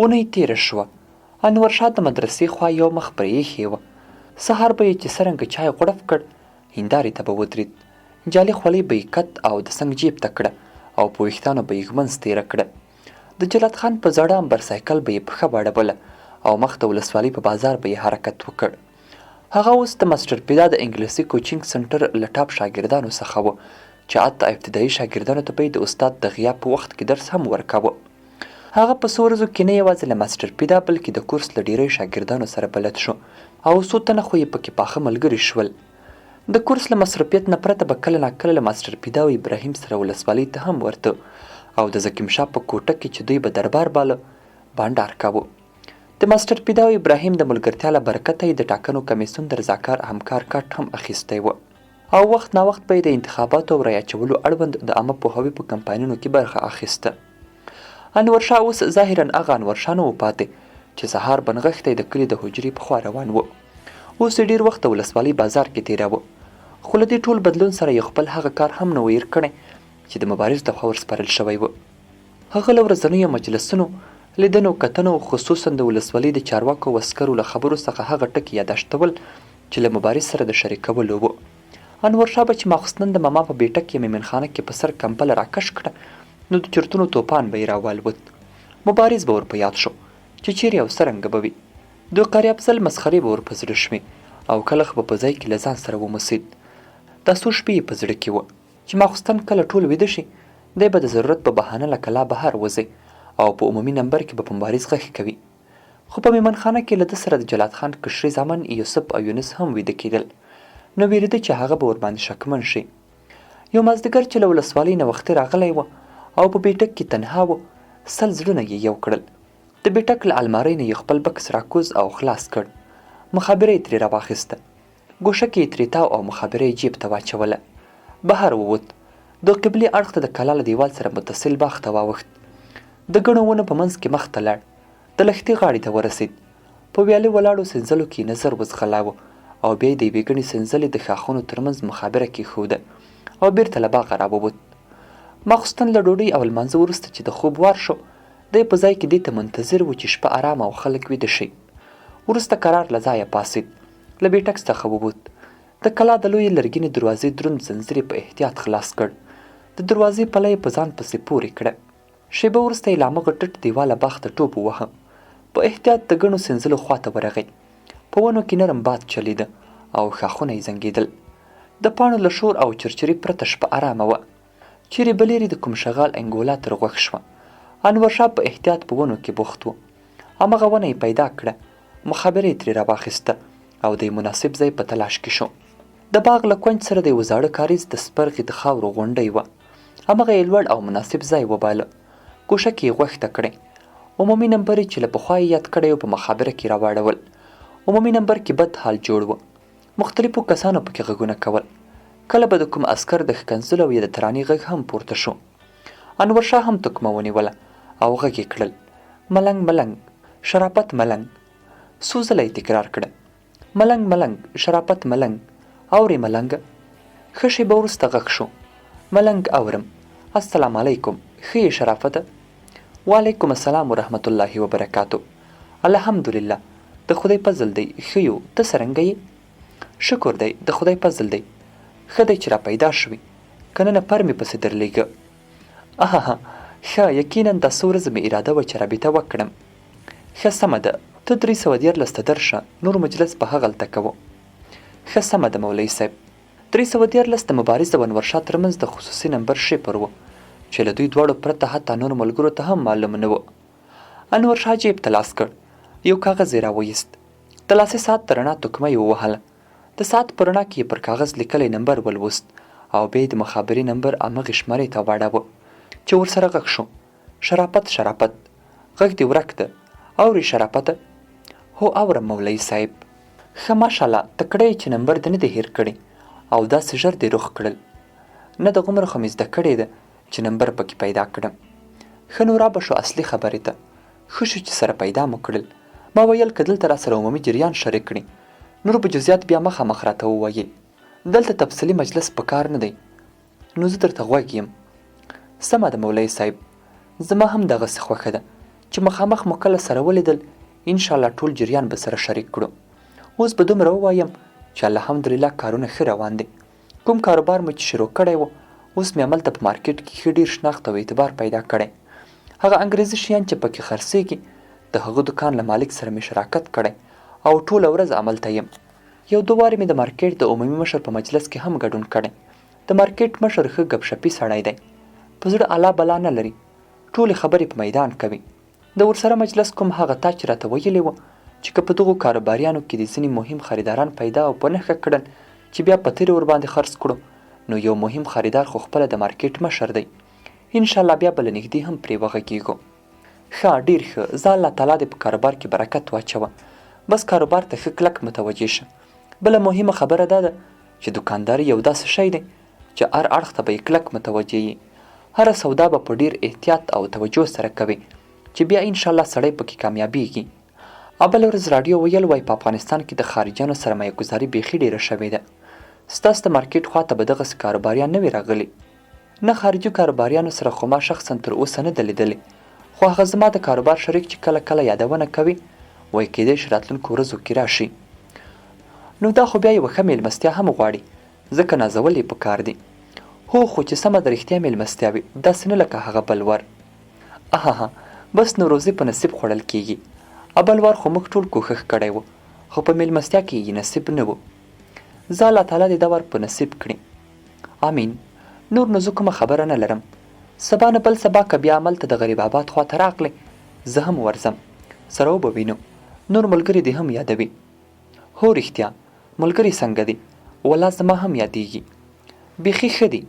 اونۍ تېره شوه. انورشاه د مدرسې خوا یو مخ پر ایښې وه. سهار به یې چې څرنګه چای غوړپ کړ، هندارې ته به ودرېد. جالي خولۍ به یې کت او د څنګ جیب ته کړه او په ویښتانو به یې ږمنځ تېره کړه. د جلات خان په زاړه امبرسایکل به یې پښه واړوله او مخ د ولسوالۍ په بازار به یې حرکت وکړ. هغه اوس د ماسټر پیدا د انګلیسي کوچینګ سنټر له ټاپ شاګردانو څخه و چې حتی ابتدایي شاګردانو ته به یې د استاد د غیاب په وخت کې درس هم ورکاوه. هغه په څو ورځو کې نه یوازې له ماسټر پیدا بلکې د کورس له ډېرو شاګردانو سره بلد شو او څو تنه خو یې پکې پاخه ملګري شول. د کورس له مصروفیت نه پرته به کله ناکله له ماسټر پیدا او ابراهیم سره ولسوالۍ ته هم ورته او د زکیم شاه په کوټه کې چې دوی به دربار باله بانډار کاوه. د ماسټر پیدا او ابراهیم د ملګرتیا له برکته یې د ټاکنو کمیسیون د رضاکار همکار کارت هم اخیستی و او وخت ناوخت به یې د انتخاباتو او رایه اچولو اړوند د عامه پوهاوي په کمپاینونو کې برخه اخیسته. انورشاه اوس ظاهرا هغه انورشاه نه و پاتې چې سهار بنغښتی د کلي د حجرې په خوا روان و. اوس یې ډېر وخت د ولسوالۍ بازار کې تېراوه، خو له دې ټول بدلون سره یې خپل هغه کار هم نه و هېر کړی چې د مبارز لخوا ورسپارل شوی و. هغه له ورځنیو مجلسونو، لیدنو کتنو، خصوصا د ولسوالۍ د چارواکو او عسکرو له خبرو څخه هغه ټکي یاداشتول چې له مبارز سره د شریکولو و. انورشاه به چې ماخوستن د ماما په بیټک کې میمنخانه کې په سر کمپله راکش کړه نو د چرتونو توپان به یې راوالوت. مبارز به ور په یاد شو چې چیرې او څرنګه به وي. د قاري افضل مسخرې به ور په زړه شوې او کلخ به په ځای کې له ځان سره وموسید. دا څو شپې یې په زړه کې وه چې ماخوستن کله ټول ویده شي دی به د ضرورت په بهانه له کلا بهر وځي او په عمومي نمبر کې به په مبارز غږ کوي. خو په میمنخانه کې له ده سره د جلات خان کشري زامن یوسف او یونس هم ویده کېدل، نو ویرېده چې هغه به ورباندې شکمن شي. یو مازدیګر چې له ولسوالۍ نه وختي راغلی و او په بیټک کې تنها و، سل زړونه یې یو کړل. د بیټک له المارۍ نه یې خپل بکس راکوز او خلاص کړ. مخابره یې ترې راواخیسته، ګوشکې یې ترې تاو او مخابره یې جیب ته واچوله. بهر ووت، د قبلې اړخ ته د کلا له دیوال سره متصل باغ ته واوښت. د ګڼو ونو په منځ کې مخ ته لاړ، د لښتي غاړې ته ورسېد. په ویالې ولاړو سنځلو کې نظر وځغلاوه او بیا یې د یوې ګڼې سنځلې د ښاخونو ترمنځ مخابره کېښوده او بېرته له باغه راووت. ماخوستن له ډوډۍ او لمانځه وروسته چې د خوب وار شو، دی په ځای کې دې ته منتظر و چې شپه ارامه او خلک ویده شي. وروسته قرار له ځایه پاڅېد، له بیټک څخه ووت. د کلا د لویې لرګینې دروازې دروند زنځیر یې په احتیاط خلاص کړ. د دروازې پله یې په ځان پسې پورې کړه. شیبه وروسته یې له همغه ټټ دیواله باغ ته ټوپ ووهه. په احتیاط د ګڼو سنځلو خواته ورغی. په ونو کې نرم باد چلیده او ښاخونه یې زنګېدل. د پاڼو له شور او چرچري پرته شپه ارامه وه. چیرې بلېرې د کوم شغال انګولا تر غوږ شوه. انورشاه په احتیاط په ونو کې بوخت و. همغه ونه یې پیدا کړه، مخابره یې ترې راواخیسته او د یو مناسب ځای په تلاش کې شو. د باغ له کونج سره د یوه زاړه کاریز د سپرغې د خاورو غونډۍ وه. همغه یې لوړ او مناسب ځای وباله. ګوشکې یې غوښته کړې. عمومي نمبر یې چې له پخوا یې یاد کړی و په مخابره کې راواړول. عمومي نمبر کې بد حال جوړ و. مختلفو کسانو پکې غږونه کول. کله به د کوم عسکر د ښکنځلو یا د ترانې غږ هم پورته شو. انورشاه هم تکمه ونیوله او غږ یې کړل: ملنګ ملنګ، شرافت ملنګ. څو ځله یې تکرار کړه: ملنګ ملنګ، شرافت ملنګ. اورې ملنګه؟ ښه شېبه وروسته غږ شو: ملنګ اورم. السلام علیکم، ښه یې شرافته؟ وعلیکم السلام ورحمت الله وبرکاتو. الحمدلله، د خدای فضل دی، ښه یو. ته څرنګه یې؟ شکر دی، د خدای فضل دی. ښه دی چې را پیدا شوي، که نه پر مې پسې درلېږه. اها، ښه، یقینا دا څو ورځې مې اراده وه چې رابطه وکړم. ښه سمه ده، ته 314 ته درشه، نور مجلس به هغلته کوو. ښه سمه ده مولوي صاحب. 314 د مبارز د انورشاه ترمنځ د خصوصي نمبر شیپر و چې له دوی دواړو پرته حتی نور ملګرو ته هم معلوم نه و. انورشاه جیب ته لاس کړ، یو کاغذ یې راویست. د لاسي ساعت د رڼا تکمه یې ووهله. د ساعت په رڼا کې یې پر کاغذ لیکلی نمبر ولوست او بیا یې د مخابرې نمبر همغې شمېرې ته واړاوه چې ورسره غږ شو: شرافت شرافت، غږ دې ورک ده. اورې شرافته؟ هو اورم مولوي صاحب. ښه ماشاءالله، تکړه یې چې نمبر دې نه دی هېر کړی او داسې ژر دې روغ کړل. نه د غومره خو مې زده کړې ده چې نمبر پکې پیدا کړم. ښه نو رابه شو اصلي خبرې ته. ښه شو چې سره پیدا مو کړل. ما ویل که دلته را سره عمومي جریان شریک کړي نور به جزیات بیا مخامخ راته ووایي. دلته تفصیلي مجلس په کار نه دی، نو زه درته غوږ یم. سمه ده مولوي صاحب، زما هم دغسې خوښه ده چې مخامخ مو کله سره ولیدل انشاءالله ټول جریان به سره شریک کړو. اوس به دومره ووایم چې الحمدلله کارونه ښه روان دي. کوم کاروبار مو چې شروع کړی و اوس مې هملته په مارکیټ کې ښه ډېر شناخت او اعتبار پیدا کړی. هغه انګریزي شیان چې پکې خرڅېږي د هغه دکان له مالک سره مې شراکت کړی او ټوله ورځ عملته یم. یو دوه وارې مې د مارکیټ د عمومي مشر په مجلس کې هم ګډون کړی. د مارکیټ مشر ښه ګپشپي سړی دی، په زړه الا بلا نه لري، ټولې خبرې په میدان کوي. د ورسره مجلس کوم هغه تا چې راته ویلي وه چې که په دغو کاروباریانو کې د ځینې مهم خریداران پیدا او په نښه کړل چې بیا په تیرې ورباندې خرڅ کړو نو یو مهم خریدار خو خپله د مارکیټ مشر دی. انشاءالله بیا به له نږدې هم پرې وغږېږو. ښه، ډېر ښه. زه الله تعالی دې په کاروبار کې برکت واچوه. بس کاروبار ته ښه کلک متوجه شه. بله مهمه خبره دا ده چې دوکانداري یو داسې شی دی چې هر اړخ ته به یې کلک متوجه یي. هره سودا به په ډېر احتیاط او توجه سره کوي چې بیا انشاءالله سړی پکې کامیابیږي. بله ورځ راډیو ویل وای په افغانستان کې د خارجیانو سرمایه ګذاري بیخي ډېره شوې ده. ستاسو د مارکیټ خواته به دغسې کاروباریان نه وي راغلي. نه خارجي کاروباریانو سره خو ما شخصا تر اوسه نه ده لیدلې، خو هغه زما د کاروبار شریک چې کله کله یادونه کوي وایي کیدای شي راتلونکو ورځو کې راشي. نو دا خو بیا یوه ښه میلمستیا هم غواړي، ځکه نازول یې پکار دي. هو خو چې سمه د رښتیا میلمستیا وي، داسې نه لکه هغه بل ور. اها بس نوروزي په نصیب خوړل کیږي. بل وار خو موږ ټول کوښښ کړی و خو په میلمستیا کې یې نصیب نه و. زه الله تعالی دې دا وار په نصیب کړي. امین. نور نو زه کومه خبره نه لرم. سبا نه بل سبا که بیا هملته د غریب آباد خواته راغلی زه هم ورځم، سره وبه وینو. نور ملګري دې هم یادوي. هو رښتیا ملګري څنګه دي؟ والله زما هم یادېږي. بیخي ښه دي،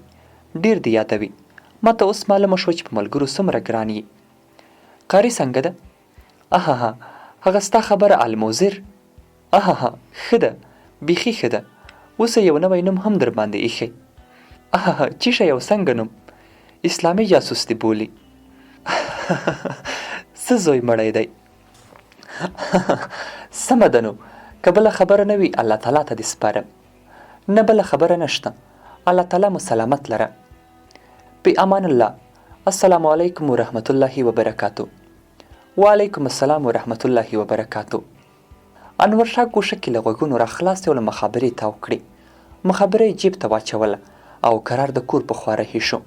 ډېر دې یادوي. ماته اوس معلومه شوه چې په ملګرو څومره ګران یي. قاري څنګه ده؟ اها هغه ستا خبره الموزر. اها ښه ده، بیخي ښه ده. اوس یو نوی نوم هم در باندې ایښی. اها چې شی او څنګه نوم؟ اسلامي جاسوس دی بولي. څه زوی مړی دی. سمه ده نو که بله خبره نه وي الله تعالی ته دې سپارم. نه بله خبره نشته. الله تعالی مو سلامت لره. په امان الله. السلام علیکم ورحمت الله وبرکاتو. وعلیکم السلام ورحمت الله وبرکاتو. انور شاه ګوښه کې له غوږونو را خلاص یو له مخابرې تاو کړې. مخابره یې جیب ته واچوله او قرار د کور په خوا رهي شو.